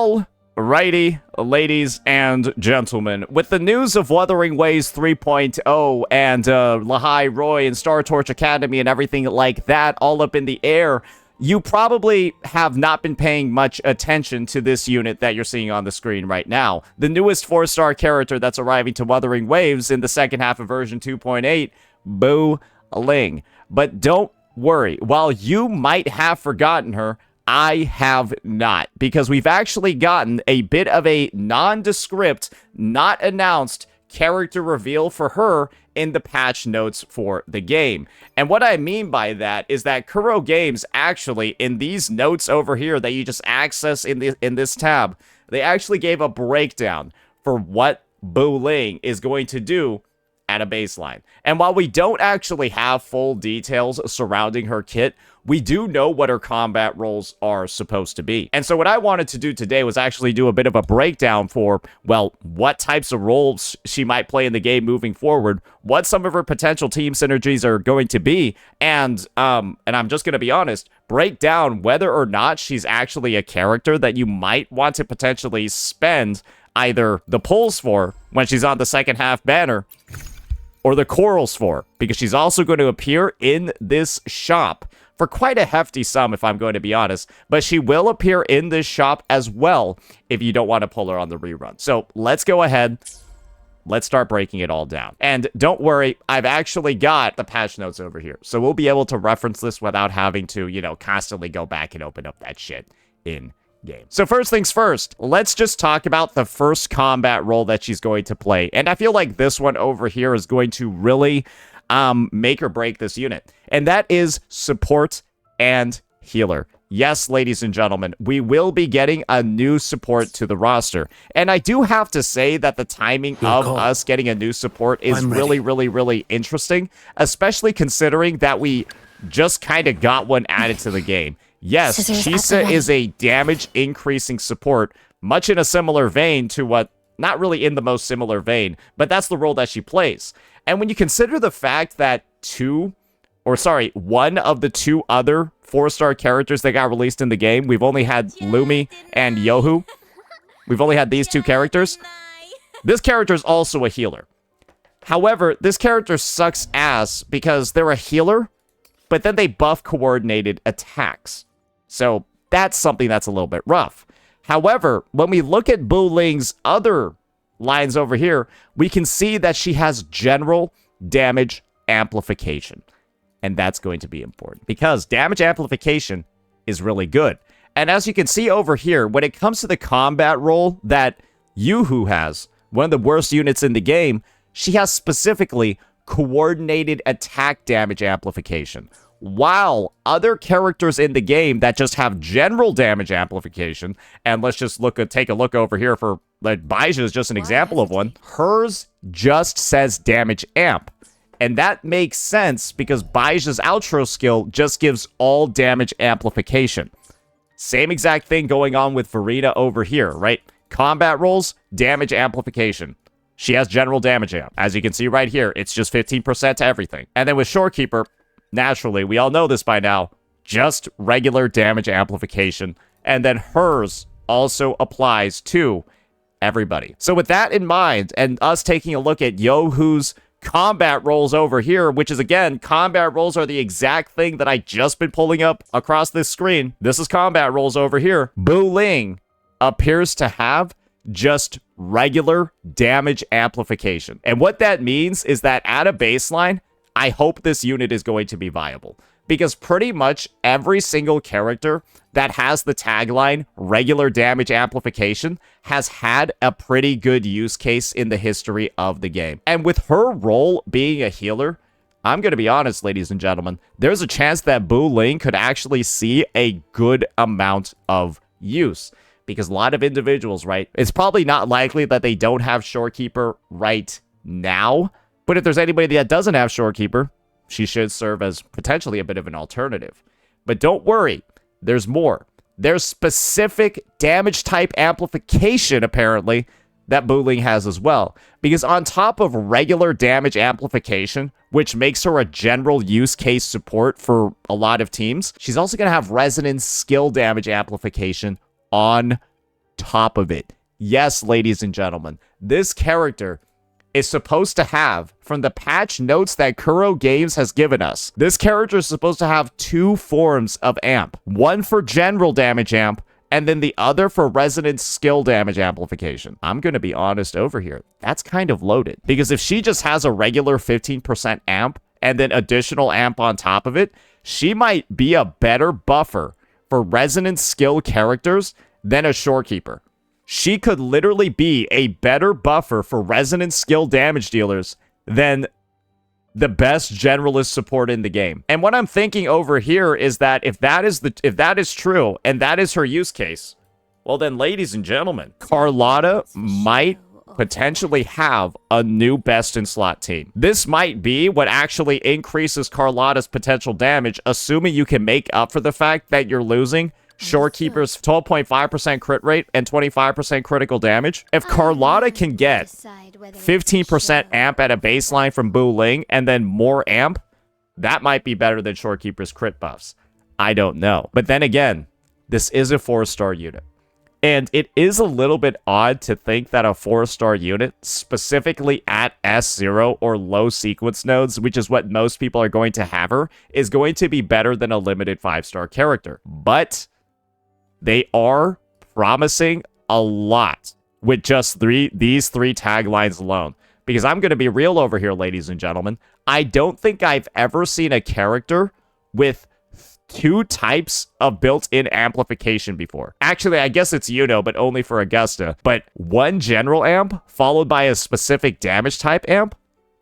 Alrighty, ladies and gentlemen, with the news of Wuthering Waves 3.0 and Lahai Roy and Star Torch Academy and everything like that all up in the air, you probably have not been paying much attention to this unit that you're seeing on the screen right now. The newest 4-star character that's arriving to Wuthering Waves in the second half of version 2.8, Buling. But don't worry, while you might have forgotten her, I have not, because we've actually gotten a bit of a nondescript, not announced character reveal for her in the patch notes for the game. And what I mean by that is that Kuro Games actually, in these notes over here that you just access in this tab, they actually gave a breakdown for what Buling is going to do at a baseline. And while we don't actually have full details surrounding her kit, we do know what her combat roles are supposed to be. And so what I wanted to do today was actually do a bit of a breakdown for, well, what types of roles she might play in the game moving forward, what some of her potential team synergies are going to be, and I'm just going to be honest, break down whether or not she's actually a character that you might want to potentially spend either the pulls for when she's on the second half banner, or the corals for, because she's also going to appear in this shop for quite a hefty sum, if I'm going to be honest, but she will appear in this shop as well if you don't want to pull her on the rerun. So let's go ahead. Let's start breaking it all down. And don't worry, I've actually got the patch notes over here, so we'll be able to reference this without having to, you know, constantly go back and open up that shit in game. So first things first, let's just talk about the first combat role that she's going to play. And I feel like this one over here is going to really make or break this unit. And that is support and healer. Yes, ladies and gentlemen, we will be getting a new support to the roster. And I do have to say that the timing of us getting a new support is really interesting, especially considering that we just kind of got one added to the game. Yes, Chisa is a damage increasing support, much in a similar vein to what, not really in the most similar vein, but that's the role that she plays. And when you consider the fact that one of the two other 4-star characters that got released in the game, we've only had Lumi and Yohu. We've only had these two characters. This character is also a healer. However, this character sucks ass because they're a healer, but then they buff coordinated attacks. So that's something that's a little bit rough. However, when we look at Buling's other lines over here, we can see that she has general damage amplification. And that's going to be important because damage amplification is really good. And as you can see over here, when it comes to the combat role that Yuhu has, one of the worst units in the game, she has specifically coordinated attack damage amplification. While other characters in the game that just have general damage amplification, and let's just take a look over here for, like, Baija is just an example of one, hers just says damage amp. And that makes sense because Baija's outro skill just gives all damage amplification. Same exact thing going on with Verena over here, right? Combat rolls, damage amplification. She has general damage amp. As you can see right here, it's just 15% to everything. And then with Shorekeeper, naturally, we all know this by now, just regular damage amplification. And then hers also applies to everybody. So with that in mind, and us taking a look at Yohu's combat roles over here, which is, again, combat roles are the exact thing that I just been pulling up across this screen. This is combat roles over here. Buling appears to have just regular damage amplification. And what that means is that at a baseline, I hope this unit is going to be viable. Because pretty much every single character that has the tagline regular damage amplification has had a pretty good use case in the history of the game. And with her role being a healer, I'm going to be honest, ladies and gentlemen, there's a chance that Buling could actually see a good amount of use. Because a lot of individuals, right, it's probably not likely that they don't have Shorekeeper right now. But if there's anybody that doesn't have Shorekeeper, she should serve as potentially a bit of an alternative. But don't worry, there's more. There's specific damage type amplification, apparently, that Buling has as well. Because on top of regular damage amplification, which makes her a general use case support for a lot of teams, she's also going to have resonance skill damage amplification on top top of it. Yes, ladies and gentlemen, this character is supposed to have, from the patch notes that Kuro Games has given us, this character is supposed to have 2 forms of amp. One for general damage amp, and then the other for resonance skill damage amplification. I'm going to be honest over here. That's kind of loaded. Because if she just has a regular 15% amp, and then additional amp on top of it, she might be a better buffer for resonance skill characters than a Shorekeeper. She could literally be a better buffer for resonance skill damage dealers than the best generalist support in the game. And what I'm thinking over here is that if that is true and that is her use case, well then, ladies and gentlemen, Carlotta might potentially have a new best in slot team. This might be what actually increases Carlotta's potential damage, assuming you can make up for the fact that you're losing Shorekeeper's 12.5% crit rate and 25% critical damage. If Carlotta can get 15% amp at a baseline from Buling and then more amp, that might be better than Shorekeeper's crit buffs. I don't know. But then again, this is a 4-star unit. And it is a little bit odd to think that a 4-star unit, specifically at S0 or low sequence nodes, which is what most people are going to have her, is going to be better than a limited 5-star character. But they are promising a lot with just these 3 taglines alone. Because I'm going to be real over here, ladies and gentlemen. I don't think I've ever seen a character with 2 types of built-in amplification before. Actually, I guess it's but only for Augusta. But 1 general amp followed by a specific damage type amp?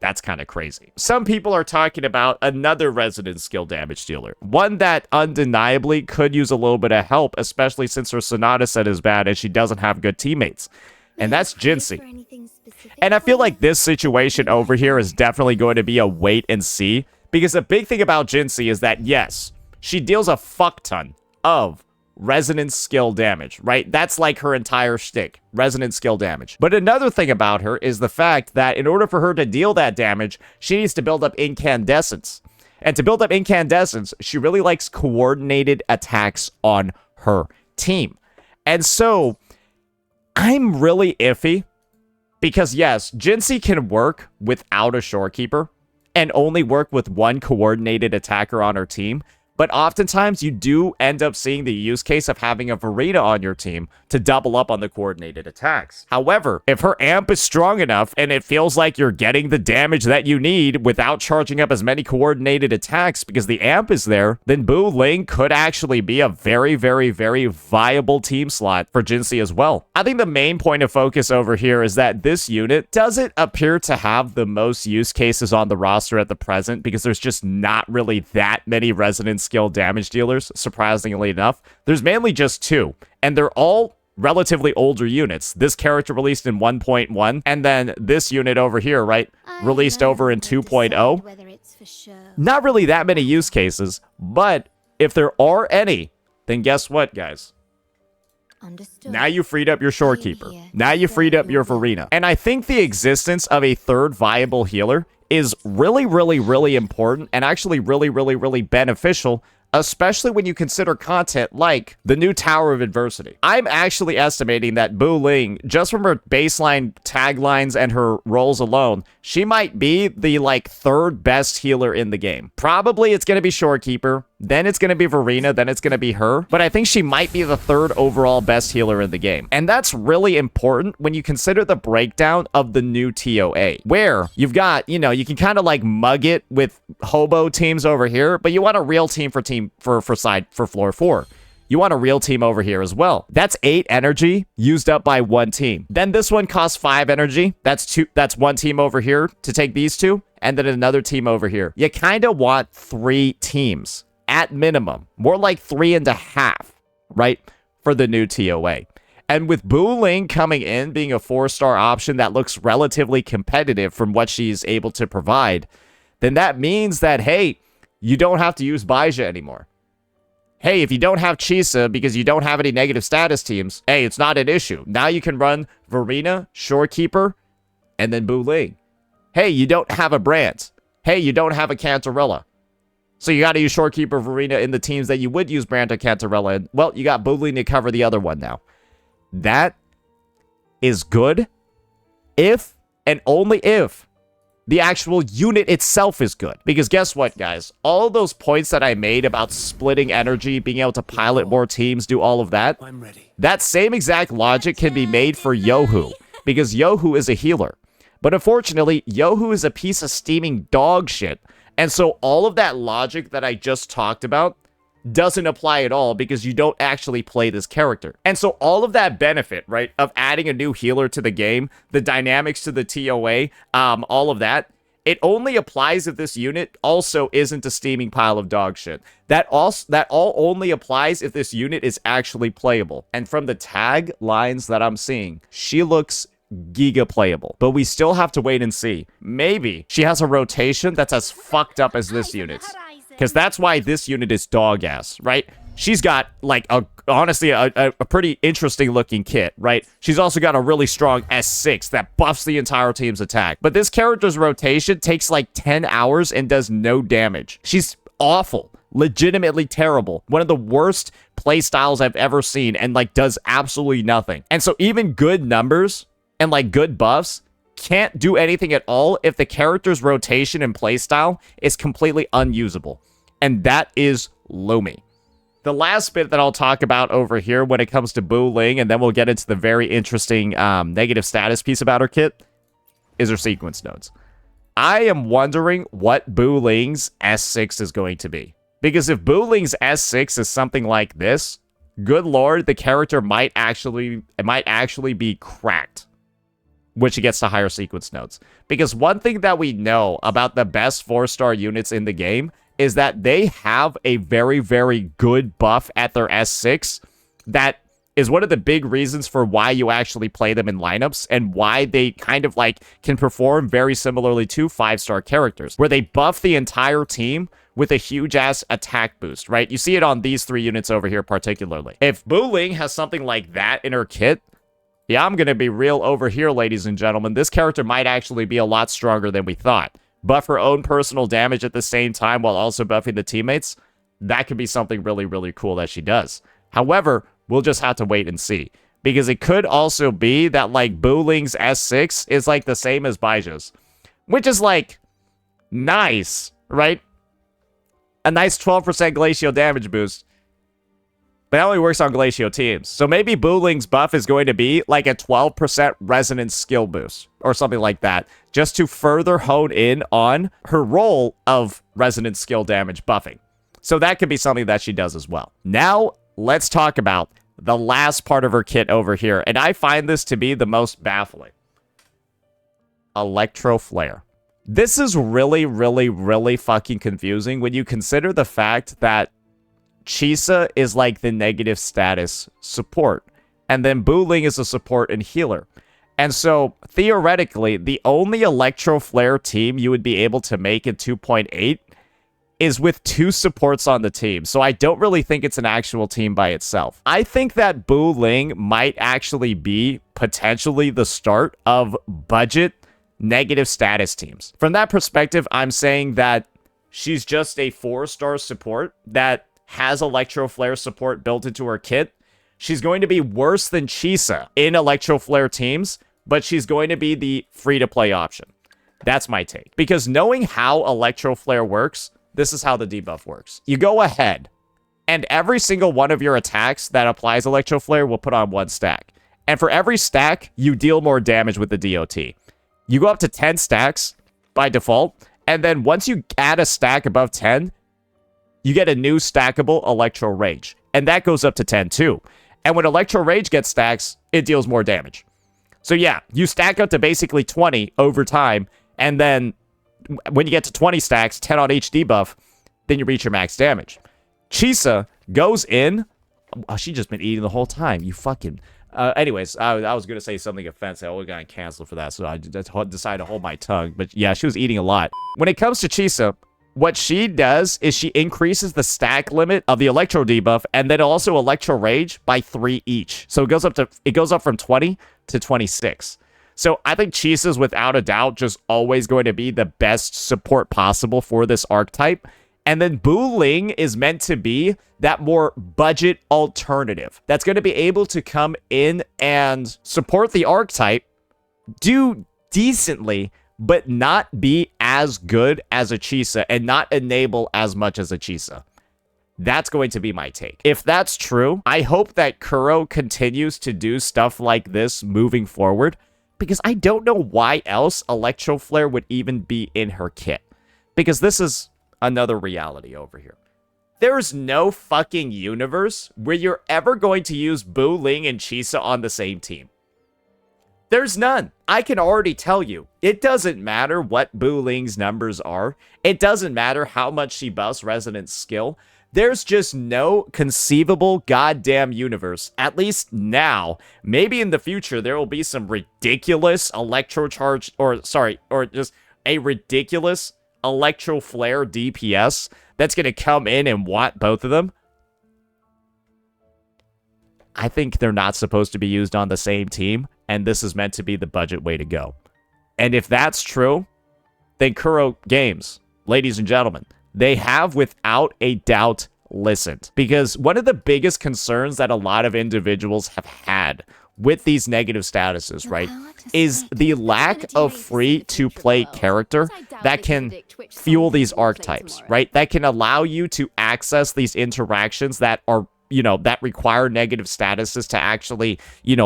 That's kind of crazy. Some people are talking about another resonance skill damage dealer. One that undeniably could use a little bit of help, especially since her Sonata set is bad and she doesn't have good teammates. And that's Jinsei. And I feel like this situation over here is definitely going to be a wait and see. Because the big thing about Jinsei is that, yes, she deals a fuck ton of resonance skill damage, right? That's like her entire shtick, resonance skill damage. But another thing about her is the fact that in order for her to deal that damage, she needs to build up incandescence. And to build up incandescence, she really likes coordinated attacks on her team. And so, I'm really iffy because yes, Jinsei can work without a Shorekeeper and only work with 1 coordinated attacker on her team. But oftentimes, you do end up seeing the use case of having a Verita on your team to double up on the coordinated attacks. However, if her amp is strong enough and it feels like you're getting the damage that you need without charging up as many coordinated attacks because the amp is there, then Buling could actually be a very, very, very viable team slot for Jinsei as well. I think the main point of focus over here is that this unit doesn't appear to have the most use cases on the roster at the present because there's just not really that many resonance skill damage dealers, surprisingly enough. There's mainly just 2, and they're all relatively older units. This character released in 1.1, and then this unit over here, right, released over in 2.0. Not really that many use cases, but if there are any, then guess what, guys? Understood. Now you freed up your Shorekeeper. Now you freed up your Verena. And I think the existence of a 3rd viable healer is really, really, really important and actually really, really, really beneficial, especially when you consider content like the new Tower of Adversity. I'm actually estimating that Buling, just from her baseline taglines and her roles alone, she might be the, 3rd best healer in the game. Probably it's going to be Shorekeeper, then it's going to be Verena, then it's going to be her. But I think she might be the 3rd overall best healer in the game. And that's really important when you consider the breakdown of the new TOA, where you've got, you can kind of mug it with hobo teams over here, but you want a real team for floor 4. You want a real team over here as well. That's 8 energy used up by 1 team. Then this one costs 5 energy. That's 1 team over here to take these 2, and then another team over here. You kind of want 3 teams at minimum, more like 3.5, right, for the new TOA. And with Buling coming in, being a 4-star option that looks relatively competitive from what she's able to provide, then that means that, hey, you don't have to use Baija anymore. Hey, if you don't have Chisa because you don't have any negative status teams, hey, it's not an issue. Now you can run Verena, Shorekeeper, and then Buling. Hey, you don't have a Brant. Hey, you don't have a Cantarella. So you got to use Shorekeeper, Verena in the teams that you would use Brant or Cantarella in. Well, you got Buling to cover the other one now. that is good if and only if the actual unit itself is good. Because guess what, guys? All those points that I made about splitting energy, being able to pilot more teams, do all of that, that same exact logic can be made for Yohu, because Yohu is a healer. But unfortunately, Yohu is a piece of steaming dog shit. And so all of that logic that I just talked about doesn't apply at all because you don't actually play this character. And so all of that benefit, right, of adding a new healer to the game, the dynamics to the TOA, all of that, it only applies if this unit also isn't a steaming pile of dog shit. That all only applies if this unit is actually playable. And from the tag lines that I'm seeing, she looks giga playable, but we still have to wait and see. Maybe she has a rotation that's as fucked up as this unit's. Because that's why this unit is dog ass, right? She's got, like, honestly, a pretty interesting looking kit, right? She's also got a really strong S6 that buffs the entire team's attack. But this character's rotation takes like 10 hours and does no damage. She's awful. Legitimately terrible. One of the worst playstyles I've ever seen and, like, does absolutely nothing. And so even good numbers and, like, good buffs can't do anything at all if the character's rotation and playstyle is completely unusable. And that is Lumi. The last bit that I'll talk about over here when it comes to Buling, and then we'll get into the very interesting negative status piece about her kit, is her sequence nodes. I am wondering what Buling's S6 is going to be. Because if Buling's S6 is something like this, good lord, the character might actually be cracked when she gets to higher sequence nodes. Because one thing that we know about the best 4-star units in the game is that they have a very, very good buff at their S6 that is one of the big reasons for why you actually play them in lineups and why they kind of like can perform very similarly to 5-star characters, where they buff the entire team with a huge-ass attack boost, right? You see it on these 3 units over here particularly. If Buling has something like that in her kit, yeah, I'm going to be real over here, ladies and gentlemen. This character might actually be a lot stronger than we thought. Buff her own personal damage at the same time while also buffing the teammates. That could be something really, really cool that she does. However, we'll just have to wait and see. Because it could also be that, like, Buling's S6 is, like, the same as Baija's. Which is, like, nice, right? A nice 12% Glacio damage boost. But that only works on Glacio teams. So maybe Buling's buff is going to be like a 12% resonance skill boost or something like that, just to further hone in on her role of resonance skill damage buffing. So that could be something that she does as well. Now, let's talk about the last part of her kit over here. And I find this to be the most baffling. Electro Flare. This is really, really, really fucking confusing when you consider the fact that Chisa is like the negative status support, and then Buling is a support and healer. And so, theoretically, the only Electro Flare team you would be able to make in 2.8 is with 2 supports on the team. So I don't really think it's an actual team by itself. I think that Buling might actually be potentially the start of budget negative status teams. From that perspective, I'm saying that she's just a 4-star support that has Electro Flare support built into her kit. She's going to be worse than Chisa in Electro Flare teams, but she's going to be the free-to-play option. That's my take. Because knowing how Electro Flare works, this is how the debuff works. You go ahead, and every single one of your attacks that applies Electro Flare will put on 1 stack. And for every stack, you deal more damage with the DOT. You go up to 10 stacks by default, and then once you add a stack above 10, you get a new stackable Electro Rage. And that goes up to 10 too. And when Electro Rage gets stacks, it deals more damage. So yeah, you stack up to basically 20 over time. And then when you get to 20 stacks, 10 on each debuff, then you reach your max damage. Chisa goes in. Oh, she just been eating the whole time. You fucking... anyways, I was going to say something offensive. I would got canceled for that, so I decided to hold my tongue. But yeah, she was eating a lot. When it comes to Chisa, what she does is she increases the stack limit of the Electro debuff and then also Electro Rage by 3 each. So it goes up from 20 to 26. So I think Chisa's without a doubt just always going to be the best support possible for this archetype. And then Buling is meant to be that more budget alternative that's going to be able to come in and support the archetype, do decently, but not be as good as a Chisa and not enable as much as a Chisa. That's going to be my take. If that's true, I hope that Kuro continues to do stuff like this moving forward, because I don't know why else Electro Flare would even be in her kit. Because this is another reality over here. There's no fucking universe where you're ever going to use Buling and Chisa on the same team. There's none. I can already tell you. It doesn't matter what Buling's numbers are. It doesn't matter how much she buffs Resonance skill. There's just no conceivable goddamn universe, at least now. Maybe in the future there will be some ridiculous Electro Charge, or just a ridiculous Electro Flare DPS that's going to come in and want both of them. I think they're not supposed to be used on the same team, and this is meant to be the budget way to go. And if that's true, then Kuro Games, ladies and gentlemen, they have without a doubt listened. Because one of the biggest concerns that a lot of individuals have had with these negative statuses, right, is the lack of free-to-play character that can fuel these archetypes, right? That can allow you to access these interactions that are, that require negative statuses to actually,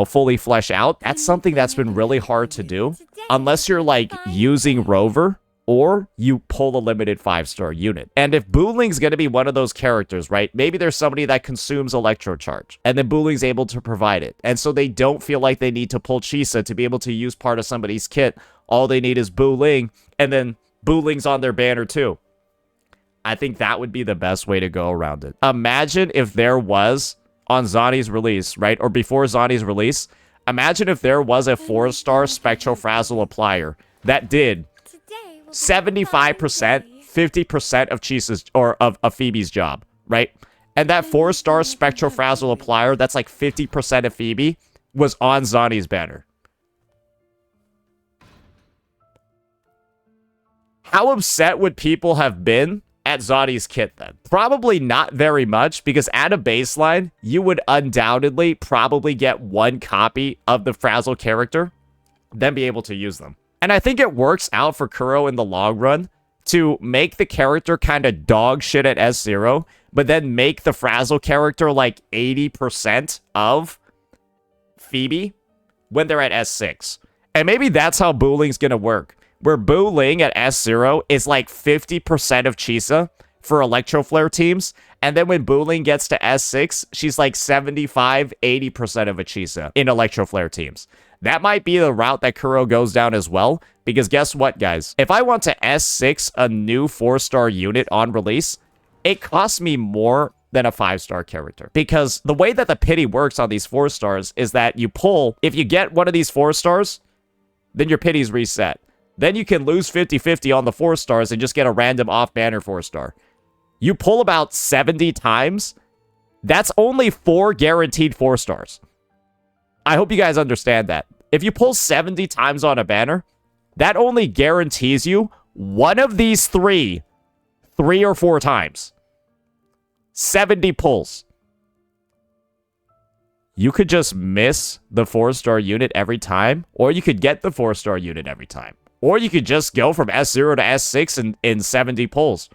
fully flesh out. That's something that's been really hard to do unless you're, like, using Rover or you pull a limited 5-star unit. And if Buling's going to be one of those characters, right, maybe there's somebody that consumes Electro Charge, and then Buling's able to provide it. And so they don't feel like they need to pull Chisa to be able to use part of somebody's kit. All they need is Buling, and then Buling's on their banner too. I think that would be the best way to go around it. Imagine if there was, on Zani's release, right, or before Zani's release, imagine if there was a 4-star Spectral Frazzle applier that did 75%, 50% of Chisa's, or of Phoebe's job, right? And that 4-star Spectral Frazzle applier, that's like 50% of Phoebe, was on Zani's banner. How upset would people have been at Zani's kit then? Probably not very much, because at a baseline, you would undoubtedly probably get one copy of the Frazzle character, then be able to use them. And I think it works out for Kuro in the long run to make the character kind of dog shit at S0, but then make the Frazzle character like 80% of Phoebe when they're at S6. And maybe that's how Buling's gonna work, where Buling at S0 is like 50% of Chisa for Electro Flare teams, and then when Buling gets to S6, she's like 75, 80% of a Chisa in Electro Flare teams. That might be the route that Kuro goes down as well, because guess what, guys? If I want to S6 a new 4-star unit on release, it costs me more than a 5-star character. Because the way that the pity works on these 4-stars is that you pull, if you get one of these 4-stars, then your pity's reset. Then you can lose 50-50 on the 4-stars and just get a random off-banner 4-star. You pull about 70 times, that's only 4 guaranteed 4-stars. I hope you guys understand that. If you pull 70 times on a banner, that only guarantees you one of these 3 or 4 times. 70 pulls. You could just miss the 4-star unit every time, or you could get the 4-star unit every time. Or you could just go from S0 to S6 in 70 pulls.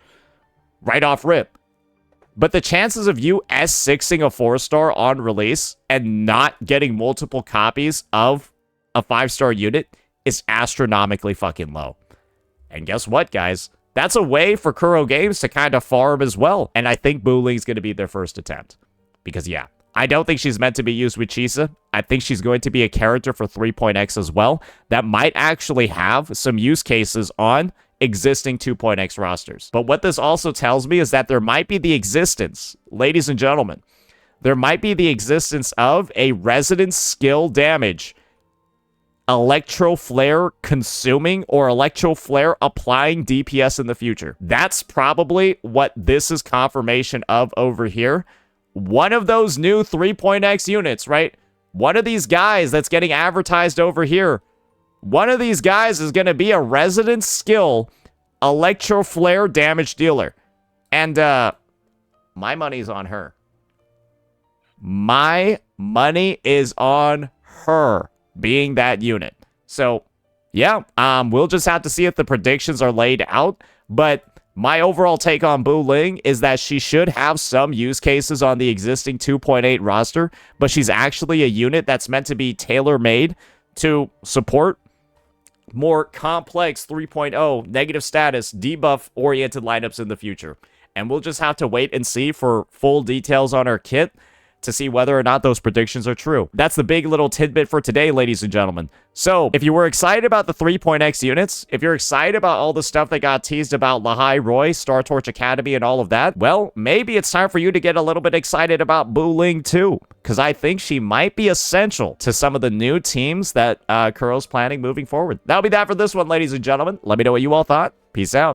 Right off rip. But the chances of you S6ing a 4-star on release and not getting multiple copies of a 5-star unit is astronomically fucking low. And guess what, guys? That's a way for Kuro Games to kind of farm as well. And I think Buling's going to be their first attempt. Because, yeah, I don't think she's meant to be used with Chisa. I think she's going to be a character for 3.x as well that might actually have some use cases on existing 2.x rosters. But what this also tells me is that there might be the existence, ladies and gentlemen, there might be the existence of a resonance skill damage Electro Flare consuming or Electro Flare applying DPS in the future. That's probably what this is confirmation of over here. One of those new 3.x units, right? One of these guys that's getting advertised over here, one of these guys is going to be a resonance skill Electro Flare damage dealer. And my money's on her. My money is on her being that unit. So, yeah, we'll just have to see if the predictions are laid out. But my overall take on Buling is that she should have some use cases on the existing 2.8 roster, but she's actually a unit that's meant to be tailor-made to support more complex 3.0 negative status debuff-oriented lineups in the future. And we'll just have to wait and see for full details on her kit to see whether or not those predictions are true. That's the big little tidbit for today, ladies and gentlemen. So, if you were excited about the 3.x units, if you're excited about all the stuff that got teased about Lahai Roy, Star Torch Academy, and all of that, well, maybe it's time for you to get a little bit excited about Buling too, because I think she might be essential to some of the new teams that Kuro's planning moving forward. That'll be that for this one, ladies and gentlemen. Let me know what you all thought. Peace out.